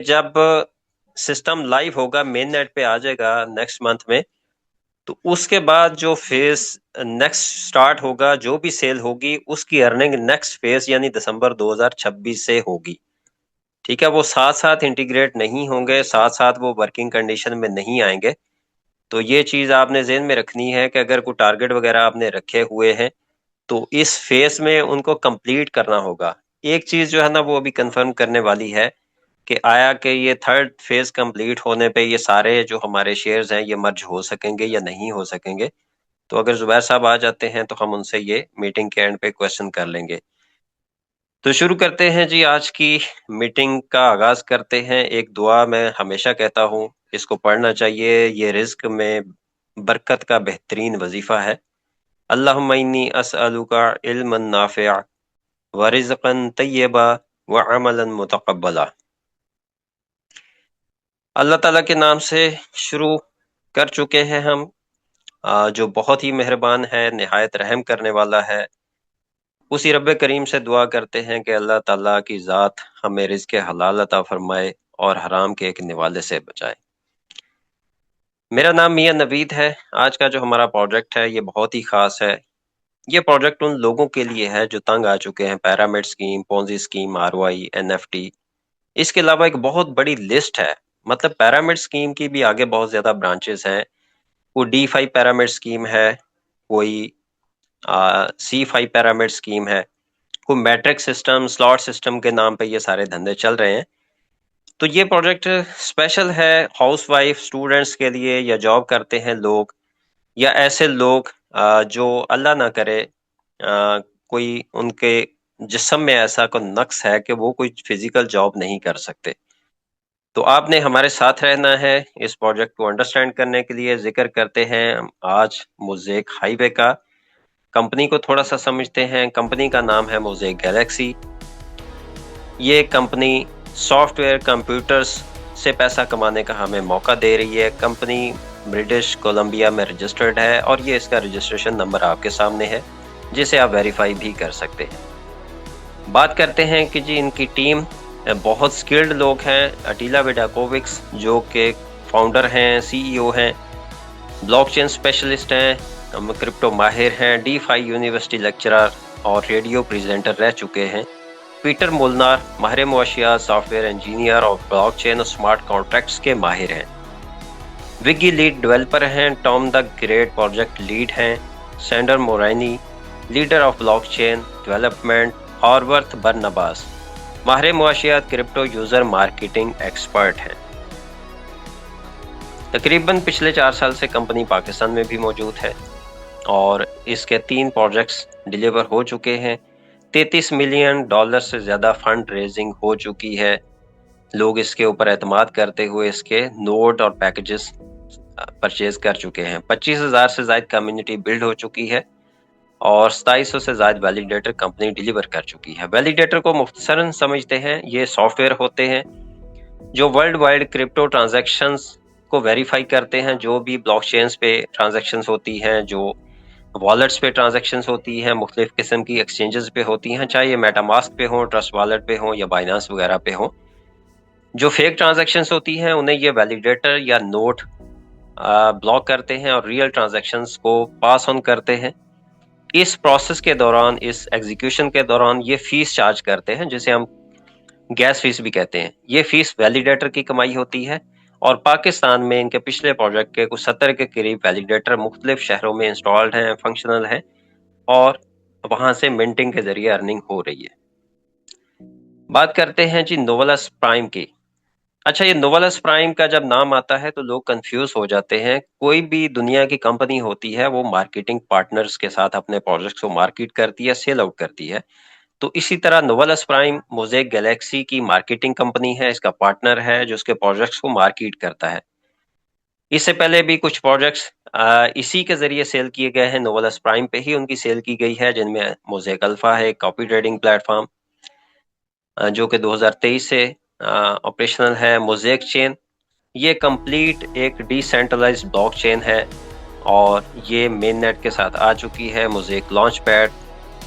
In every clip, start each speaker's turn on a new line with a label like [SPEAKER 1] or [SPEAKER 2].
[SPEAKER 1] जब system live होगा, main net पे आ जाएगा नेक्स्ट मंथ में, तो उसके बाद जो फेज नेक्स्ट स्टार्ट होगा, जो भी सेल होगी उसकी अर्निंग नेक्स्ट फेज यानी दिसंबर 2026 से होगी। ठीक है, वो साथ साथ इंटीग्रेट नहीं होंगे, साथ साथ वो वर्किंग कंडीशन में नहीं आएंगे। तो ये चीज आपने ज़हन में रखनी है कि अगर कोई टारगेट वगैरह आपने रखे हुए हैं तो इस फेज में उनको कंप्लीट करना होगा। एक चीज जो है ना वो अभी कंफर्म करने वाली है कि आया कि ये थर्ड फेज कंप्लीट होने पे ये सारे जो हमारे शेयर्स हैं ये मर्ज हो सकेंगे या नहीं हो सकेंगे। तो अगर जुबैर साहब आ जाते हैं तो हम उनसे ये मीटिंग के एंड पे क्वेश्चन कर लेंगे। तो शुरू करते हैं जी, आज की मीटिंग का आगाज करते हैं। एक दुआ मैं हमेशा कहता हूँ, इसको पढ़ना चाहिए, ये रिज्क में बरकत का बेहतरीन वजीफा है। अल्लाहुम्मा इन्नी अस्अलुका इल्मन नाफिअ व रिज़्क़न तय्यबा व अमलन मुतक़ब्बला। अल्लाह ताला के नाम से शुरू कर चुके हैं हम, जो बहुत ही मेहरबान है, निहायत रहम करने वाला है। उसी रब्बे करीम से दुआ करते हैं कि अल्लाह ताला की ज़ात हमें रिज़्क़ हलाल अता फरमाए और हराम के एक निवाले से बचाए। मेरा नाम मियां नवीद है। आज का जो हमारा प्रोजेक्ट है ये बहुत ही खास है। ये प्रोजेक्ट उन लोगों के लिए है जो तंग आ चुके हैं pyramid scheme, Ponzi scheme, ROI, NFT. इसके अलावा एक बहुत बड़ी लिस्ट है। मतलब पिरामिड स्कीम की भी आगे बहुत ज्यादा ब्रांचेस हैं। कोई डी5 पिरामिड स्कीम है, कोई C5 पिरामिड स्कीम है, कोई मैट्रिक सिस्टम, स्लॉट सिस्टम के नाम पे ये सारे धंधे चल रहे हैं। तो ये प्रोजेक्ट स्पेशल है हाउसवाइफ, स्टूडेंट्स के लिए, या जॉब करते हैं लोग, या ऐसे लोग जो अल्लाह ना करे कोई उनके जिस्म में ऐसा कोई नक्स है कि वो कोई फिजिकल जॉब नहीं कर सकते। तो आपने हमारे साथ रहना है इस प्रोजेक्ट को अंडरस्टैंड करने के लिए। जिक्र करते हैं आज मोज़ेक हाईवे का। कंपनी को थोड़ा सा समझते हैं। कंपनी का नाम है मोज़ेक गैलेक्सी। ये कंपनी सॉफ्टवेयर कंप्यूटर्स से पैसा कमाने का हमें मौका दे रही है। कंपनी ब्रिटिश कोलंबिया में रजिस्टर्ड है और ये इसका रजिस्ट्रेशन नंबर आपके सामने है, जिसे आप वेरीफाई भी कर सकते हैं। बात करते हैं कि जी इनकी टीम बहुत स्किल्ड लोग हैं। अटीला विडाकोविक्स जो कि फाउंडर हैं, सीईओ हैं, ब्लॉकचेन स्पेशलिस्ट हैं, क्रिप्टो माहिर हैं, डी5 यूनिवर्सिटी लेक्चरर और रेडियो प्रेजेंटर रह चुके हैं। पीटर मोलनार माहिर मुआशियात, सॉफ्टवेयर इंजीनियर और ब्लॉकचेन और स्मार्ट कॉन्ट्रैक्ट्स के माहिर हैं। विगी लीड डेवलपर हैं। Tom the great project lead हैं। Sander Moraini leader of blockchain development. Horvath Barnabas माहिर मुआशियात, क्रिप्टो यूजर मार्केटिंग एक्सपर्ट हैं। तकरीबन पिछले 4 साल से कंपनी पाकिस्तान में भी मौजूद है और इसके 3 प्रोजेक्ट्स डिलीवर हो चुके हैं। $33 मिलियन से ज्यादा फंड रेजिंग हो चुकी है। लोग इसके ऊपर एतमाद करते हुए इसके नोड और पैकेजेस परचेज कर चुके हैं। 25,000 से ज्यादा कम्युनिटी बिल्ड हो चुकी है और 2700 से ज्यादा वैलिडेटर कंपनी डिलीवर कर चुकी है। वैलिडेटर को मुख्तसरन समझते हैं, ये सॉफ्टवेयर होते हैं जो वर्ल्ड वाइड क्रिप्टो ट्रांजैक्शंस को वेरीफाई करते हैं। जो भी ब्लॉकचेन्स पे ट्रांजैक्शंस होती हैं, जो वॉलेट्स पे ट्रांजैक्शंस होती हैं, मुख्तलिफ किस्म की एक्सचेंजेस पे होती हैं, चाहे ये मेटामास्क पे हो, ट्रस्ट वॉलेट पे हो या बाइनांस वगैरह पे हो। जो फेक ट्रांजैक्शंस होती हैं उन्हें ये वैलिडेटर या नोट ब्लॉक करते हैं और रियल ट्रांजैक्शंस को पास ऑन करते हैं। इस प्रोसेस के दौरान, इस एग्जीक्यूशन के दौरान ये फीस चार्ज करते हैं, जिसे हम गैस फीस भी कहते हैं। ये फीस वैलिडेटर की कमाई होती है और पाकिस्तान में इनके पिछले प्रोजेक्ट के कुछ 70 के करीब वैलिडेटर मुख्तलिफ शहरों में इंस्टॉल्ड हैं, फंक्शनल हैं और वहां से मिंटिंग के जरिए अर्निंग हो रही है। बात करते हैं जी नोवलस प्राइम की। अच्छा, ये नोवलस प्राइम का जब नाम आता है तो लोग कंफ्यूज हो जाते हैं। कोई भी दुनिया की कंपनी होती है वो मार्केटिंग पार्टनर्स के साथ अपने प्रोजेक्ट्स को मार्केट करती है, सेल आउट करती है। तो इसी तरह नोवलस प्राइम मोज़ेक गैलेक्सी की मार्केटिंग कंपनी है, इसका पार्टनर है जो उसके प्रोजेक्ट्स को मार्केट करता है। इससे पहले भी कुछ प्रोजेक्ट्स इसी के जरिए सेल किए गए हैं, नोवलस प्राइम पे ही उनकी सेल की गई है, जिनमें मोज़ेक अल्फा है, कॉपी ट्रेडिंग प्लेटफॉर्म जो कि 2023 से ऑपरेशनल है। मोज़ेक चेन ये कंप्लीट एक डिसेंट्रलाइज्ड ब्लॉकचेन है और ये मेन नेट के साथ आ चुकी है। मोज़ेक लॉन्च पैड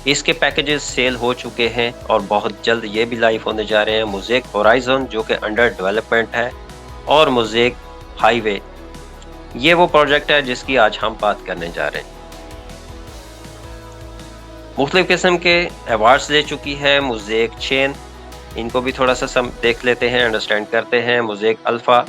[SPEAKER 1] اس کے پیکیجز سیل ہو چکے ہیں اور بہت جلد یہ بھی لائیو ہونے جا رہے ہیں۔ موزیک ہورائزن جو کہ انڈر ڈیولپمنٹ ہے، اور موزیک ہائی وے، یہ وہ پروجیکٹ ہے جس کی آج ہم بات کرنے جا رہے ہیں۔ مختلف قسم کے ایوارڈز لے چکی ہے موزیک چین، ان کو بھی تھوڑا سا دیکھ لیتے ہیں، انڈرسٹینڈ کرتے ہیں۔ موزیک الفا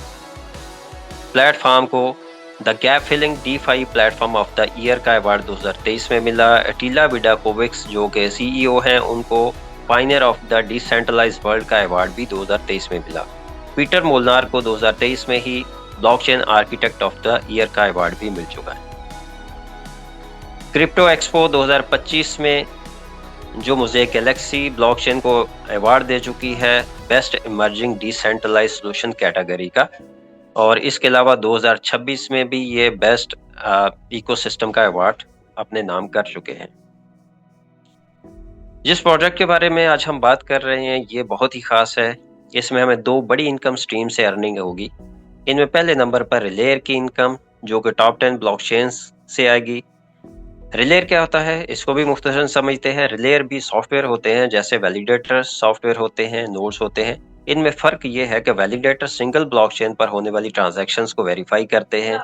[SPEAKER 1] پلیٹ فارم کو the gap filling DeFi platform of the year کا ایوارڈ 2023 میں ملا۔ اٹیلا ویڈاکووکس جو کہ CEO ہیں، ان کو pioneer of the decentralize world کا ایوارڈ بھی 2023 میں ملا۔ پیٹر مولنار کو 2023 میں ہی blockchain architect of the year کا ایوارڈ بھی مل چکا ہے۔ کرپٹو ایکسپو 2025 میں جو موزیک گیلیکسی بلاک چین کو ایوارڈ دے چکی ہے best emerging decentralise solution category کا، اور اس کے علاوہ 2026 میں بھی یہ بیسٹ ایکو سسٹم کا ایوارڈ اپنے نام کر چکے ہیں۔ جس پروجیکٹ کے بارے میں آج ہم بات کر رہے ہیں یہ بہت ہی خاص ہے۔ اس میں ہمیں 2 بڑی انکم سٹریم سے ارننگ ہوگی۔ ان میں پہلے نمبر پر ریلیئر کی انکم جو کہ ٹاپ 10 بلاک چینز سے آئے گی۔ ریلیئر کیا ہوتا ہے اس کو بھی مختصراً سمجھتے ہیں۔ ریلیئر بھی سافٹ ویئر ہوتے ہیں، جیسے ویلیڈیٹر سافٹ ویئر ہوتے ہیں، نوڈز ہوتے ہیں۔ ان میں فرق یہ ہے کہ ویلیڈیٹر سنگل بلاک چین پر ہونے والی ٹرانزیکشنز کو ویریفائی کرتے ہیں،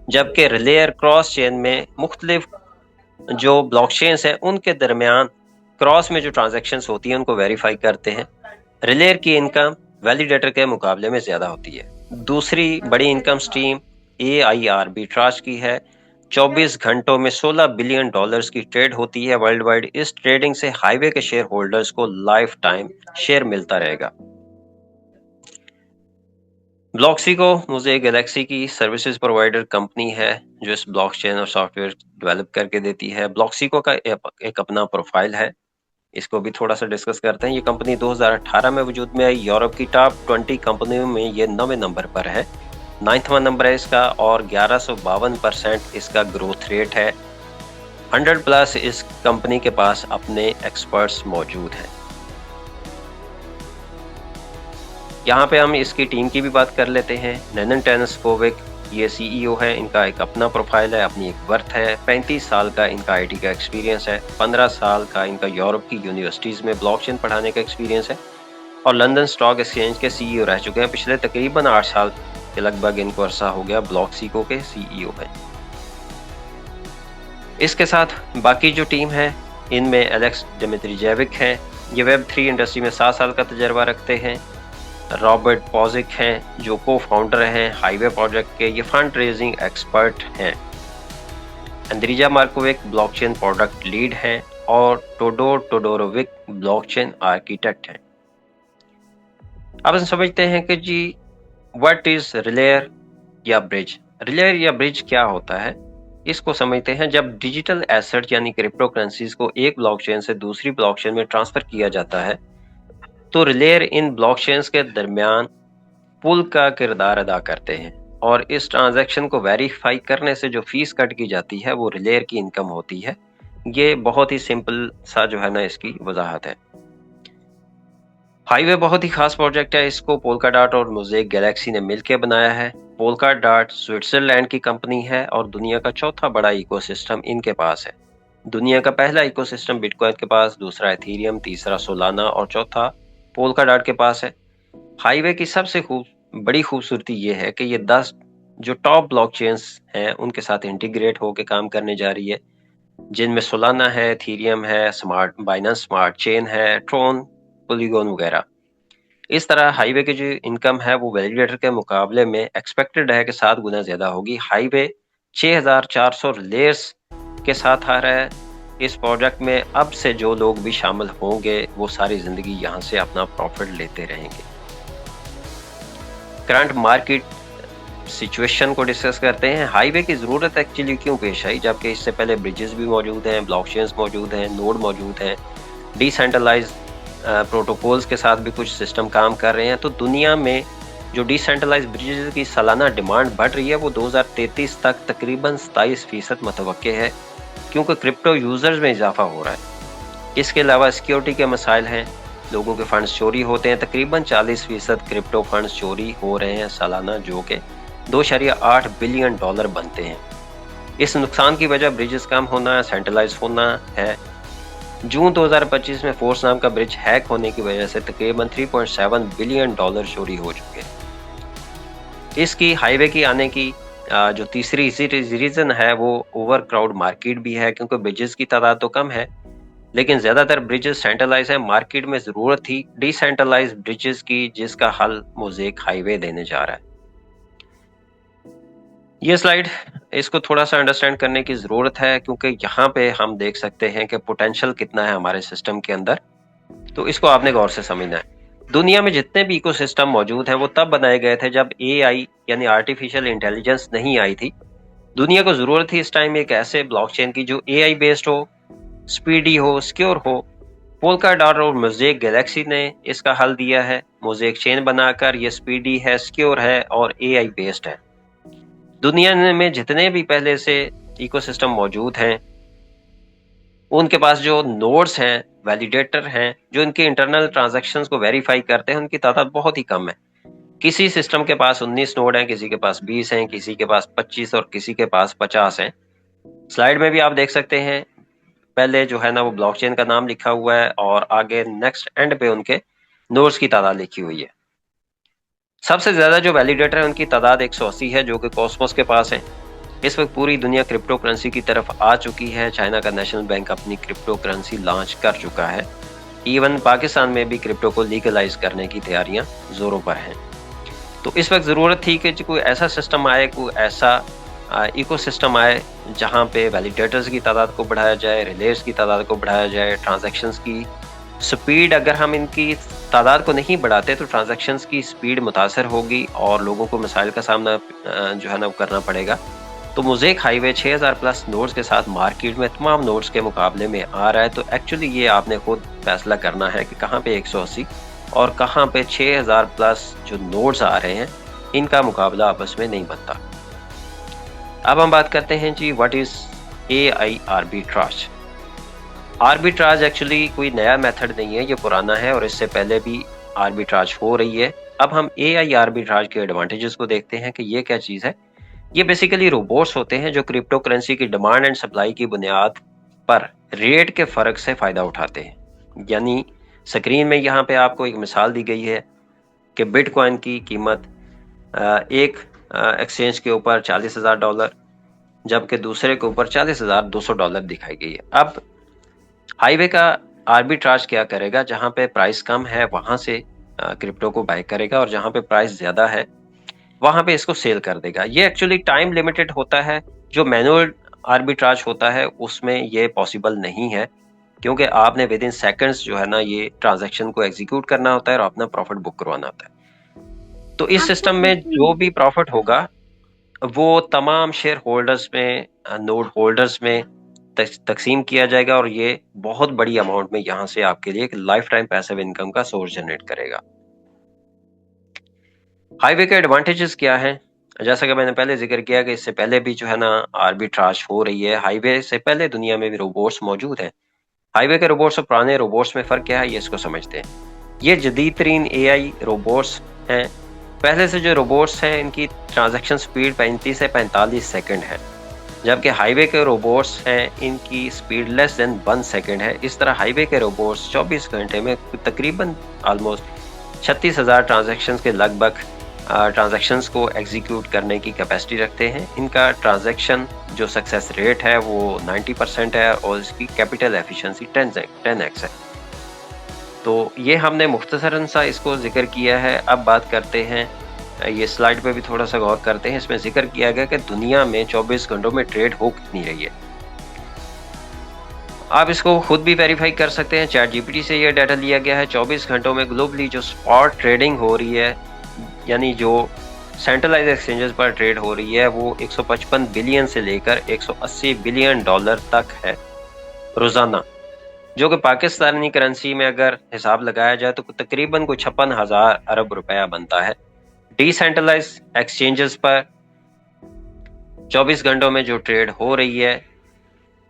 [SPEAKER 1] جبکہ ریلیئر کراس چین میں مختلف جو بلاک چینز ہیں ان کے درمیان کراس میں جو ٹرانزیکشنز ہوتی ہیں ان کو ویریفائی کرتے ہیں۔ ریلیئر کی انکم ویلیڈیٹر کے مقابلے میں زیادہ ہوتی ہے۔ دوسری بڑی انکم سٹریم AIR کی ہے۔ 24 گھنٹوں میں $16 بلین کی ٹریڈ ہوتی ہے ورلڈ وائڈ۔ اس ٹریڈنگ سے ہائی وے کے شیئر ہولڈرز کو لائف ٹائم شیئر ملتا رہے گا۔ بلاکسیکو موزیک گیلیکسی کی سروسز پرووائڈر کمپنی ہے جو اس بلاک چین اور سافٹ ویئر ڈیولپ کر کے دیتی ہے۔ بلاکسیکو کا ایک اپنا پروفائل ہے، اس کو بھی تھوڑا سا ڈسکس کرتے ہیں۔ یہ کمپنی 2018 میں وجود میں آئی۔ یورپ کی ٹاپ 20 کمپنیوں میں یہ 9ویں نمبر پر ہے، 9واں نمبر ہے اس کا، اور 1152% اس کا گروتھ ریٹ ہے۔ 100+ اس کمپنی کے پاس اپنے ایکسپرٹس موجود ہیں۔ یہاں پہ ہم اس کی ٹیم کی بھی بات کر لیتے ہیں۔ نینن ٹینسکووک یہ CEO ہے، ان کا ایک اپنا پروفائل ہے، اپنی ایک ورتھ ہے۔ 35 سال کا ان کا IT کا ایکسپیرینس ہے۔ 15 سال کا ان کا یورپ کی یونیورسٹیز میں بلاک چین پڑھانے کا ایکسپیرینس ہے، اور لندن اسٹاک ایکسچینج کے CEO رہ چکے ہیں۔ پچھلے تقریباً 8 سال کے لگ بھگ ان کو عرصہ ہو گیا بلاکسیکو کے CEO ہیں۔ اس کے ساتھ باقی جو ٹیم ہے ان میں الیکس ڈیمیتریجیوک ہیں، یہ Web3 انڈسٹری میں 7 سال کا تجربہ رکھتے ہیں۔ رابرٹ پوزک ہیں جو کو فاؤنڈر ہیں ہائی وے پروجیکٹ کے، یہ فنڈ ریزنگ ایکسپرٹ ہیں۔ اندریجا مارکووک بلاک چین پروڈکٹ لیڈ ہیں، اور ٹوڈور ٹوڈورووک بلاک چین آرکیٹیکٹ ہیں۔ اب ہم سمجھتے ہیں کہ جی واٹ از ریلیئر یا برج۔ ریلیئر یا برج کیا ہوتا ہے اس کو سمجھتے ہیں۔ جب ڈیجیٹل ایسٹ یعنی کرپٹو کرنسیز کو ایک بلاک چین سے دوسری بلاک چین میں ٹرانسفر کیا جاتا ہے تو ریلیئر ان بلاک چینز کے درمیان پل کا کردار ادا کرتے ہیں، اور اس ٹرانزیکشن کو ویریفائی کرنے سے جو فیس کٹ کی جاتی ہے وہ ریلیئر کی انکم ہوتی ہے۔ یہ بہت ہی سمپل سا جو ہے نا اس کی وضاحت ہے۔ ہائی وے بہت ہی خاص پروجیکٹ ہے، اس کو پولکا ڈاٹ اور موزیک گیلیکسی نے مل کے بنایا ہے۔ پولکا ڈاٹ سوئٹزرلینڈ کی کمپنی ہے اور دنیا کا چوتھا بڑا ایکو سسٹم ان کے پاس ہے۔ دنیا کا پہلا ایکو سسٹم بٹ کوائن کے پاس، دوسرا ایتھیریم، تیسرا سولانا اور چوتھا پولکا ڈاٹ کے پاس ہے۔ ہائی وے کی سب سے بڑی خوبصورتی یہ ہے کہ یہ 10 جو ٹاپ بلاک چینز ہیں ان کے ساتھ انٹیگریٹ ہو کے کام کرنے جا رہی ہے، جن میں سولانا ہے، ایتھیریم ہے، بائننس سمارٹ چین ہے، ٹرون، پولیگون وغیرہ۔ اس طرح ہائی وے کی جو انکم ہے وہ ویلیڈیٹر کے مقابلے میں ایکسپیکٹڈ ہے کہ 7 گنا زیادہ ہوگی۔ ہائی وے 6400 ریلیئرز کے ساتھ آ رہا ہے۔ اس پروجیکٹ میں اب سے جو لوگ بھی شامل ہوں گے وہ ساری زندگی یہاں سے اپنا پروفٹ لیتے رہیں گے۔ کرنٹ مارکیٹ سچویشن کو ڈسکس کرتے ہیں۔ ہائی وے کی ضرورت ایکچولی کیوں پیش آئی، جبکہ اس سے پہلے بریجز بھی موجود ہیں، بلاک چینز موجود ہیں، نوڈ موجود ہیں، ڈی سینٹرلائز پروٹوکولز کے ساتھ بھی کچھ سسٹم کام کر رہے ہیں۔ تو دنیا میں جو ڈی سینٹرلائز بریجز کی سالانہ ڈیمانڈ بڑھ رہی ہے وہ 2033 تک تقریباً 27% متوقع ہے، کیونکہ کرپٹو یوزرز میں اضافہ ہو رہا ہے۔ اس کے علاوہ سیکیورٹی کے مسائل ہیں، لوگوں کے فنڈز چوری ہوتے ہیں، تقریباً 40% کرپٹو فنڈز چوری ہو رہے ہیں سالانہ، جو کہ $2.8 بلین بنتے ہیں۔ اس نقصان کی وجہ بریجز کم ہونا، سینٹرلائز ہونا ہے۔ जून 2025 में फोर्स नाम का ब्रिज हैक होने की वजह से तकरीबन $3.7 बिलियन चोरी हो चुके हैं। इसकी हाईवे की आने की जो तीसरी रीजन है वो ओवर क्राउड मार्केट भी है, क्योंकि ब्रिजेस की तादाद तो कम है लेकिन ज्यादातर ब्रिजेस सेंट्रलाइज है। मार्केट में जरूरत थी डिसेंट्रलाइज ब्रिजेस की, जिसका हल मोज़ेक हाईवे देने जा रहा है। ये स्लाइड, इसको थोड़ा सा अंडरस्टैंड करने की जरूरत है, क्योंकि यहाँ पे हम देख सकते हैं कि पोटेंशियल कितना है हमारे सिस्टम के अंदर, तो इसको आपने गौर से समझना है। दुनिया में जितने भी इकोसिस्टम मौजूद हैं वो तब बनाए गए थे जब एआई यानी आर्टिफिशियल इंटेलिजेंस नहीं आई थी। दुनिया को जरूरत थी इस टाइम एक ऐसे ब्लॉकचेन की जो एआई बेस्ड हो, स्पीडी हो, सिक्योर हो। पोल्काडॉट और मोज़ेक गैलेक्सी ने इसका हल दिया है। मोज़ेक चेन बनाकर ये स्पीडी है, सिक्योर है और एआई बेस्ड है। दुनिया में जितने भी पहले से इकोसिस्टम मौजूद हैं उनके पास जो नोड्स हैं, वैलिडेटर हैं, जो इनके इंटरनल ट्रांजैक्शंस को वेरीफाई करते हैं, उनकी तादाद बहुत ही कम है। किसी सिस्टम के पास 19 नोड हैं, किसी के पास 20 हैं, किसी के पास 25 और किसी के पास 50 हैं। स्लाइड में भी आप देख सकते हैं, पहले जो है ना वो ब्लॉकचेन का नाम लिखा हुआ है और आगे नेक्स्ट एंड पे उनके नोड्स की तादाद लिखी हुई है। सबसे ज्यादा जो वैलिडेटर है उनकी तादाद 180 है, जो कि कॉस्मोस के पास है। इस वक्त पूरी दुनिया क्रिप्टो करेंसी की तरफ आ चुकी है। चाइना का नेशनल बैंक अपनी क्रिप्टो करेंसी लॉन्च कर चुका है। इवन पाकिस्तान में भी क्रिप्टो को लीगलाइज करने की तैयारियां जोरों पर हैं। तो इस वक्त ज़रूरत थी कि कोई ऐसा सिस्टम आए, कोई ऐसा इकोसिस्टम आए जहां पे वैलिडेटर्स की तादाद को बढ़ाया जाए, रिलेज की तादाद को बढ़ाया जाए, ट्रांजैक्शंस की स्पीड, अगर हम इनकी तादाद को नहीं बढ़ाते तो ट्रांजैक्शंस की स्पीड मुतासर होगी और लोगों को मसाइल का सामना जो है ना करना पड़ेगा। तो मोज़ेक हाईवे 6000 प्लस नोड्स के साथ मार्केट में तमाम नोड्स के मुकाबले में आ रहा है। तो एक्चुअली ये आपने खुद फैसला करना है कि कहाँ पे 180 और कहाँ पे 6000 प्लस जो नोड्स आ रहे हैं, इनका मुकाबला आपस में नहीं बनता। अब हम बात करते हैं जी, what is AI arbitrage. Arbitrage actually कोई नया मेथड नहीं है, ये पुराना है और इससे पहले भी आर्बिट्राज हो रही है। अब हम एआई आर्बिट्राज के एडवांटेजेस को देखते हैं कि ये क्या चीज़ है। ये बेसिकली रोबोट्स होते हैं जो क्रिप्टो करेंसी की डिमांड एंड सप्लाई की बुनियाद पर रेट के फ़र्क से फ़ायदा उठाते हैं। यानी स्क्रीन में यहाँ पे आपको एक मिसाल दी गई है कि बिटकॉइन की कीमत एक एक्सचेंज के ऊपर $40,000 जबकि दूसरे के ऊपर $40,200 दिखाई गई है। अब हाईवे का आर्बिट्राज क्या करेगा, जहां पे प्राइस कम है वहां से क्रिप्टो को बाय करेगा और जहां पे प्राइस ज्यादा है वहां पे इसको सेल कर देगा। ये एक्चुअली टाइम लिमिटेड होता है। जो मैनुअल आर्बिट्राज होता है उसमें ये पॉसिबल नहीं है, क्योंकि आपने विद इन सेकंड्स जो है ना ये ट्रांजैक्शन को एग्जीक्यूट करना होता है और अपना प्रॉफिट बुक करवाना होता है। तो इस सिस्टम में जो भी प्रॉफिट होगा वो तमाम शेयर होल्डर्स में, नोड होल्डर्स में तकसीम किया जाएगा और ये बहुत बड़ी अमाउंट में यहाँ से आपके लिए एक लाइफ टाइम पैसिव इनकम का सोर्स जनरेट करेगा। हाईवे के एडवांटेजेस क्या हैं? जैसा कि मैंने पहले जिक्र किया कि इससे पहले भी जो है ना आर्बिट्राज हो रही है। हाईवे से पहले दुनिया में भी रोबोट्स मौजूद हैं। हाईवे के रोबोट्स और पुराने रोबोट्स में फ़र्क क्या है, ये इसको समझते हैं। ये जदीद तरीन एआई रोबोट्स हैं। पहले से जो रोबोट्स हैं इनकी ट्रांजैक्शन स्पीड 35 से 45 सेकंड है, जबकि हाईवे के रोबोट्स हैं इनकी स्पीड लेस देन 1 सेकंड है। इस तरह हाईवे के रोबोट्स 24 घंटे में तकरीबन ऑलमोस्ट 36,000 ट्रांजैक्शंस के लगभग ट्रांजैक्शंस को एग्जीक्यूट करने की कैपेसिटी रखते हैं। इनका ट्रांजैक्शन जो सक्सेस रेट है वो 90% है और इसकी कैपिटल एफिशिएंसी 10x है। तो ये हमने मुख्तसरन सा इसको जिक्र किया है। अब बात करते हैं, ये स्लाइड पे भी थोड़ा सा गौर करते हैं। इसमें जिक्र किया गया कि दुनिया में 24 घंटों में ट्रेड हो कितनी रही है। आप इसको खुद भी वेरीफाई कर सकते हैं। चैट जीपीटी से ये डाटा लिया गया है। 24 घंटों में ग्लोबली जो स्पॉट ट्रेडिंग हो रही है, यानी जो सेंट्रलाइज एक्सचेंजेस पर ट्रेड हो रही है, वो 155 बिलियन से लेकर $180 बिलियन तक है रोज़ाना, जो कि पाकिस्तानी करेंसी में अगर हिसाब लगाया जाए तो तकरीबन कोई 56,000 अरब रुपया बनता है। डिसेंट्रलाइज एक्सचेंजेस पर 24 घंटों में जो ट्रेड हो रही है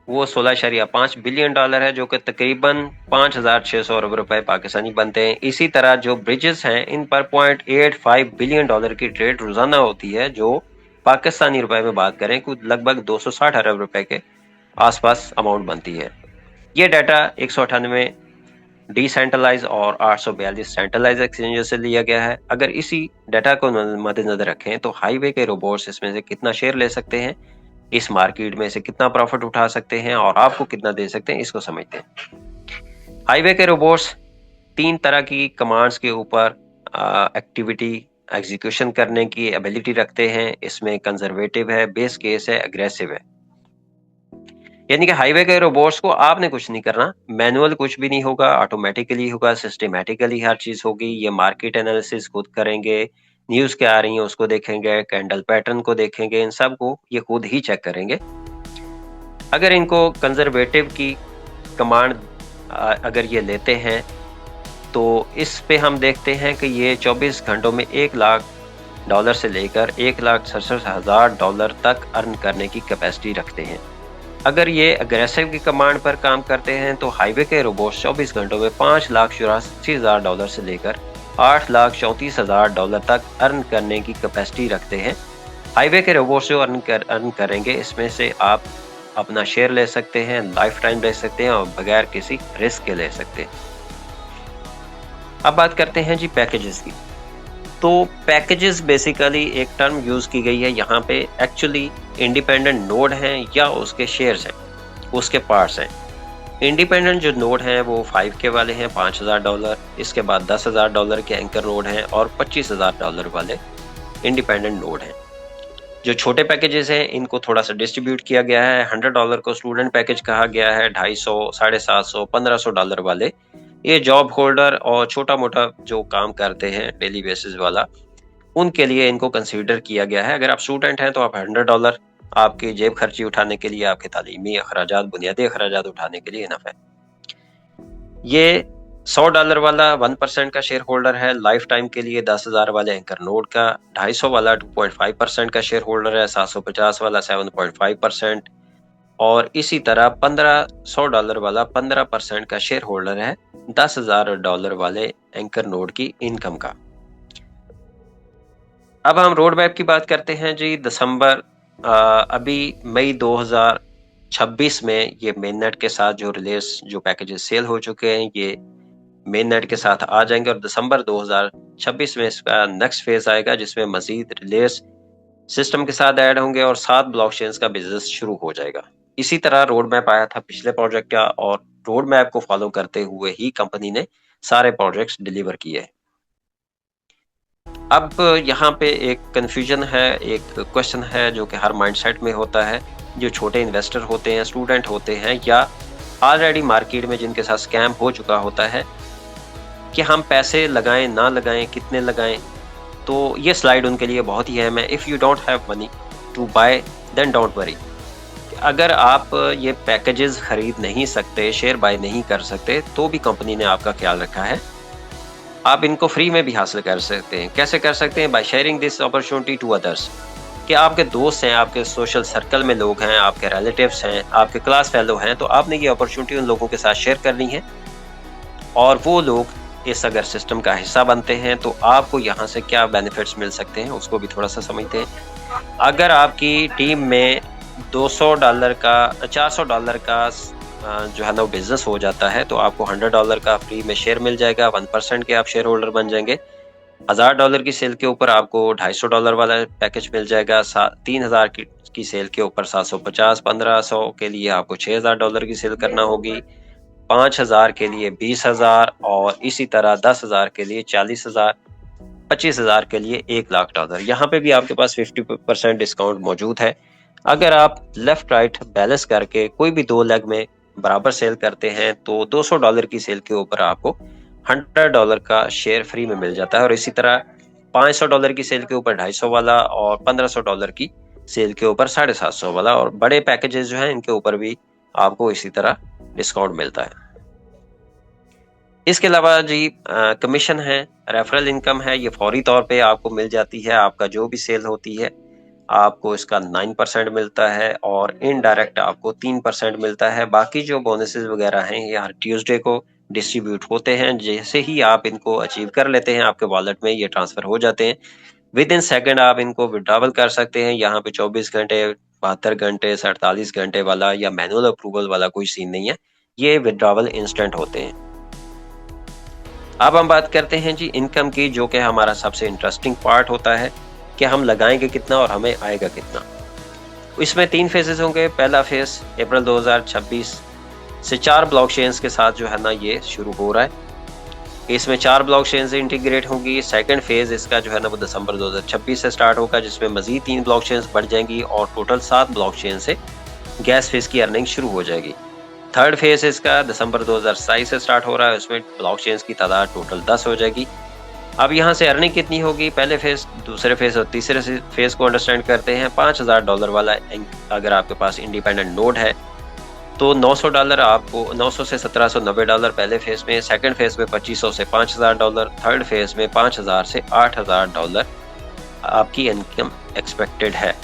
[SPEAKER 1] वो $16.5 बिलियन है, जो कि तकरीबन 5,600 अरब रुपए पाकिस्तानी बनते हैं। इसी तरह जो ब्रिजेस हैं इन पर $0.85 बिलियन की ट्रेड रोजाना होती है, जो पाकिस्तानी रुपए में बात करें कुछ लगभग 260 अरब रुपए के आसपास अमाउंट बनती है। ये डाटा 198 डिसेंट्रलाइज और 842 सेंट्रलाइज एक्सचेंजेस से लिया गया है। अगर इसी डाटा को मद्देनजर रखें तो हाईवे के रोबोट्स इसमें से कितना शेयर ले सकते हैं, इस मार्केट में से कितना प्रॉफिट उठा सकते हैं और आपको कितना दे सकते हैं, इसको समझते हैं। हाईवे के रोबोट्स 3 तरह की कमांड्स के ऊपर एक्टिविटी एग्जीक्यूशन करने की एबिलिटी रखते हैं। इसमें कंजर्वेटिव है, बेस केस है, एग्रेसिव है। यानी कि हाईवे के रोबोट्स को आपने कुछ नहीं करना, मैनुअल कुछ भी नहीं होगा, ऑटोमेटिकली होगा, सिस्टमेटिकली हर चीज होगी। ये मार्केट एनालिसिस खुद करेंगे, न्यूज क्या आ रही है उसको देखेंगे, कैंडल पैटर्न को देखेंगे, इन सब को ये खुद ही चेक करेंगे। अगर इनको कंजर्वेटिव की कमांड अगर ये लेते हैं तो इस पे हम देखते हैं कि ये 24 घंटों में $1,00,000 से लेकर $1,67,000 तक अर्न करने की कैपेसिटी रखते हैं। अगर ये अग्रेसिव की कमांड पर काम करते हैं तो हाईवे के रोबोट्स 24 घंटों में $5,84,000 से लेकर $8,34,000 तक अर्न करने की कैपेसिटी रखते हैं। हाईवे के रोबोट्स जो अर्न करेंगे इसमें से आप अपना शेयर ले सकते हैं, लाइफ टाइम ले सकते हैं और बगैर किसी रिस्क के ले सकते हैं। अब बात करते हैं जी पैकेजेस की। तो पैकेजेस बेसिकली एक टर्म यूज की गई है यहाँ पे, एक्चुअली इंडिपेंडेंट नोड हैं या उसके शेयर्स हैं, उसके पार्ट्स हैं। इंडिपेंडेंट जो नोड हैं वो 5K वाले हैं, $5,000। इसके बाद $10,000 के एंकर नोड हैं और $25,000 वाले इंडिपेंडेंट नोड हैं। जो छोटे पैकेजेस हैं इनको थोड़ा सा डिस्ट्रीब्यूट किया गया है। $100 को स्टूडेंट पैकेज कहा गया है, $250, $750, $1,500 वाले ये जॉब होल्डर और छोटा मोटा जो काम करते हैं डेली बेसिस वाला, उनके लिए इनको कंसीडर किया गया है। अगर आप स्टूडेंट हैं तो आप $100 आपकी जेब खर्ची उठाने के लिए, आपके तालीमी अखराजात, बुनियादी अखराजात उठाने के लिए इनफ है। ये $100 वाला 1% का शेयर होल्डर है, लाइफ टाइम के लिए 10,000 वाले एंकर नोड का, 250 वाला 2.5% का शेयर होल्डर है, 750 वाला 7.5%, और इसी तरह $1,500 वाला 15% का शेयर होल्डर है $10,000 वाले एंकर नोड की इनकम का। अब हम रोड मैप की बात करते हैं जी। दिसंबर अभी मई 2026 में ये मेन नेट के साथ जो रिलेस जो पैकेजेस सेल हो चुके हैं ये मेन नेट के साथ आ जाएंगे और दिसंबर 2026 में इसका नेक्स्ट फेज आएगा जिसमें मजीद रिलेस सिस्टम के साथ ऐड होंगे और 7 ब्लॉकचेन्स का बिजनेस शुरू हो जाएगा। इसी तरह रोड मैप आया था पिछले प्रोजेक्ट का और रोड मैप को फॉलो करते हुए ही कंपनी ने सारे प्रोजेक्ट्स डिलीवर किए। अब यहाँ पे एक कंफ्यूजन है, एक क्वेश्चन है जो कि हर माइंडसेट में होता है। जो छोटे इन्वेस्टर होते हैं, स्टूडेंट होते हैं या ऑलरेडी मार्केट में जिनके साथ स्कैम हो चुका होता है कि हम पैसे लगाएं ना लगाएं, कितने लगाएं, तो ये स्लाइड उनके लिए बहुत ही अहम है। If you don't have money to buy then don't worry. अगर आप ये पैकेजेस खरीद नहीं सकते, शेयर बाय नहीं कर सकते, तो भी कंपनी ने आपका ख्याल रखा है। आप इनको फ्री में भी हासिल कर सकते हैं। कैसे कर सकते हैं? By sharing this opportunity to others. कि आपके दोस्त हैं, आपके सोशल सर्कल में लोग हैं, आपके रिलेटिव्स हैं, आपके क्लास फेलो हैं, तो आपने ये अपॉर्चुनिटी उन लोगों के साथ शेयर करनी है और वो लोग इस अगर सिस्टम का हिस्सा बनते हैं तो आपको यहाँ से क्या बेनिफिट्स मिल सकते हैं उसको भी थोड़ा सा समझते हैं। अगर आपकी टीम में $200 का $400 का जो है ना बिजनेस हो जाता है तो आपको $100 का फ्री में शेयर मिल जाएगा, 1% के आप शेयर होल्डर बन जाएंगे। $1,000 की सेल के ऊपर आपको $250 वाला पैकेज मिल जाएगा, 3,000 की सेल के ऊपर 750, 1,500 के लिए आपको $6,000 की सेल करना होगी, 5,000 के लिए 20,000 और इसी तरह 10,000 के लिए 40,000, 25,000 के लिए $1,00,000। यहाँ पे भी आपके पास 50% डिस्काउंट मौजूद है। अगर आप लेफ्ट राइट बैलेंस करके कोई भी 2 लेग में बराबर सेल करते हैं तो $200 की सेल के ऊपर आपको $100 का शेयर फ्री में मिल जाता है और इसी तरह $500 की सेल के ऊपर 250 वाला और $1,500 की सेल के ऊपर 750 वाला, और बड़े पैकेजेस जो हैं इनके ऊपर भी आपको इसी तरह डिस्काउंट मिलता है। इसके अलावा जी कमीशन है, रेफरल इनकम है, ये फौरी तौर पे आपको मिल जाती है। आपका जो भी सेल होती है आपको इसका 9% मिलता है और इनडायरेक्ट आपको 3% मिलता है। बाकी जो बोनसेस वगैरह हैं ये हर ट्यूसडे को डिस्ट्रीब्यूट होते हैं। जैसे ही आप इनको अचीव कर लेते हैं आपके वॉलेट में ये ट्रांसफर हो जाते हैं, विद इन सेकेंड आप इनको विड्रॉवल कर सकते हैं। यहाँ पे 24 घंटे, 72 घंटे, 48 घंटे वाला या मैनुअल अप्रूवल वाला कोई सीन नहीं है। ये विड्रॉवल इंस्टेंट होते हैं। अब हम बात करते हैं जी इनकम की, जो कि हमारा सबसे इंटरेस्टिंग पार्ट होता है कि हम लगाएंगे कितना और हमें आएगा कितना। इसमें 3 फेजेस होंगे। पहला फेज अप्रैल 2026 से 4 ब्लॉकचेन्स के साथ जो है ना ये शुरू हो रहा है। इसमें 4 ब्लॉकचेन से इंटीग्रेट होंगी। सेकंड फेज इसका जो है ना वो दिसंबर 2026 से स्टार्ट होगा, जिसमें मजीद 3 ब्लॉकचेन्स बढ़ जाएंगी और टोटल 7 ब्लॉकचेन से गैस फीस की अर्निंग शुरू हो जाएगी। थर्ड फेज इसका दिसंबर 2027 से स्टार्ट हो रहा है, उसमें ब्लॉकचेन्स की तादाद टोटल 10 हो जाएगी। अब यहाँ से अर्निंग कितनी होगी, पहले फेज, दूसरे फेज और तीसरे फेज को अंडरस्टैंड करते हैं। $5000 वाला अगर आपके पास इंडिपेंडेंट नोड है तो $900 आपको, 900 से $1790 पहले फेज में, सेकंड फेज में $2500 से $5000, थर्ड फेज में $5000 से $8000 आपकी इनकम एक्सपेक्टेड है।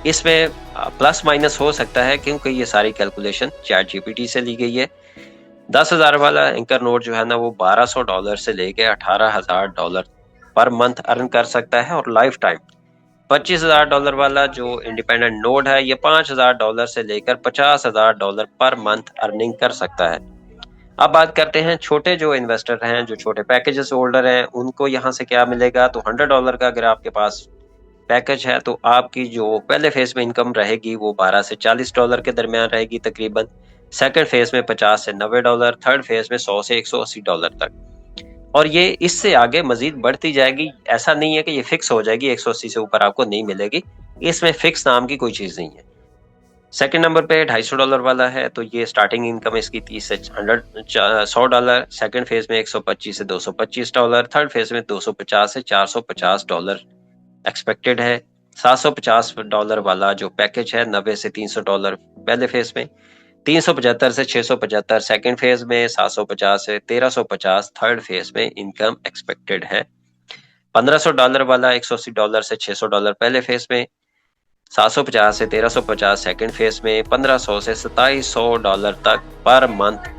[SPEAKER 1] इसमें प्लस माइनस हो सकता है क्योंकि ये सारी कैलकुलेशन चैट जीपीटी से ली गई है। 10,000 वाला एंकर नोड जो है ना वो $1200 से लेके $18,000 पर मंथ अर्न कर सकता है, और लाइफ टाइम $25,000 वाला जो इंडिपेंडेंट नोड है ये $5,000 से लेकर $50,000 पर मंथ अर्निंग कर सकता है। अब बात करते हैं छोटे जो इन्वेस्टर हैं, जो छोटे पैकेजेस होल्डर हैं, उनको यहाँ से क्या मिलेगा। तो $100 का अगर आपके पास पैकेज है तो आपकी जो पहले फेज में इनकम रहेगी वो $12 से $40 के दरमियान रहेगी तकरीबन। सेकंड फेज में $50 से $90, थर्ड फेज में $100 से $180 तक, और ये इससे आगे मजीद बढ़ती जाएगी। ऐसा नहीं है कि ये फिक्स हो जाएगी, 180 से ऊपर आपको नहीं मिलेगी, इसमें फिक्स नाम की कोई चीज नहीं है। सेकंड नंबर पे $250 वाला है, तो ये स्टार्टिंग इनकम इसकी 30 से $100। सेकंड फेज में 125 से $225, थर्ड फेज में $250 से $450 एक्सपेक्टेड है। $750 वाला जो पैकेज है, $90 से $300 पहले फेज में, 375 से 675 सेकंड फेज में, 750 से 1350 थर्ड फेज में इनकम एक्सपेक्टेड है। $1500 वाला $180 से $600 पहले फेज में, 750 से 1350 सेकंड फेज में, 1500 से $2700 तक पर मंथ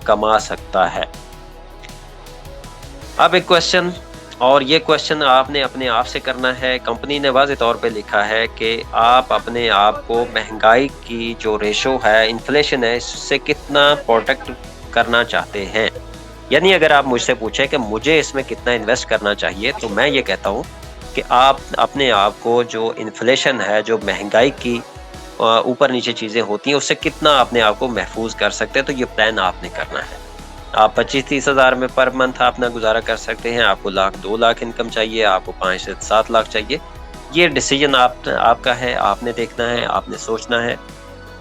[SPEAKER 1] कमा सकता है। अब एक क्वेश्चन, और ये क्वेश्चन आपने अपने आप से करना है। कंपनी ने वाज़ेह तौर पे लिखा है कि आप अपने आप को महंगाई की जो रेशो है, इन्फ्लेशन है, इससे कितना प्रोटेक्ट करना चाहते हैं। यानी अगर आप मुझसे पूछें कि मुझे इसमें कितना इन्वेस्ट करना चाहिए, तो मैं ये कहता हूँ कि आप अपने आप को जो इन्फ्लेशन है, जो महंगाई की ऊपर नीचे चीज़ें होती हैं, उससे कितना अपने आप को महफूज कर सकते हैं, तो ये प्लान आपने करना है। आप 25-30 हज़ार में पर मंथ अपना गुजारा कर सकते हैं। आपको लाख 2 लाख इनकम चाहिए, आपको 5 से 7 लाख चाहिए, ये डिसीजन आपका है, आपने देखना है, आपने सोचना है।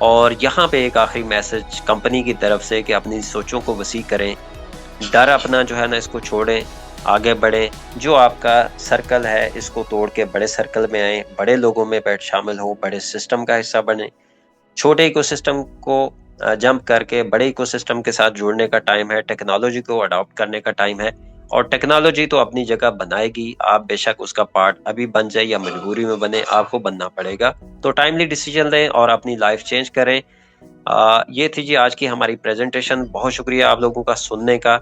[SPEAKER 1] और यहाँ पे एक आखिरी मैसेज कंपनी की तरफ से कि अपनी सोचों को वसी करें, डर अपना जो है ना इसको छोड़ें, आगे बढ़ें। जो आपका सर्कल है इसको तोड़ के बड़े सर्कल में आएँ, बड़े लोगों में शामिल हो, बड़े सिस्टम का हिस्सा बने। छोटे इकोसिस्टम को जंप करके बड़े इकोसिस्टम के साथ जुड़ने का टाइम है, टेक्नोलॉजी को अडॉप्ट करने का टाइम है। और टेक्नोलॉजी तो अपनी जगह बनाएगी, आप बेशक उसका पार्ट अभी बन जाए या मजबूरी में बने, आपको बनना पड़ेगा। तो टाइमली डिसीजन लें और अपनी लाइफ चेंज करें। ये थी जी आज की हमारी प्रेजेंटेशन। बहुत शुक्रिया आप लोगों का सुनने का।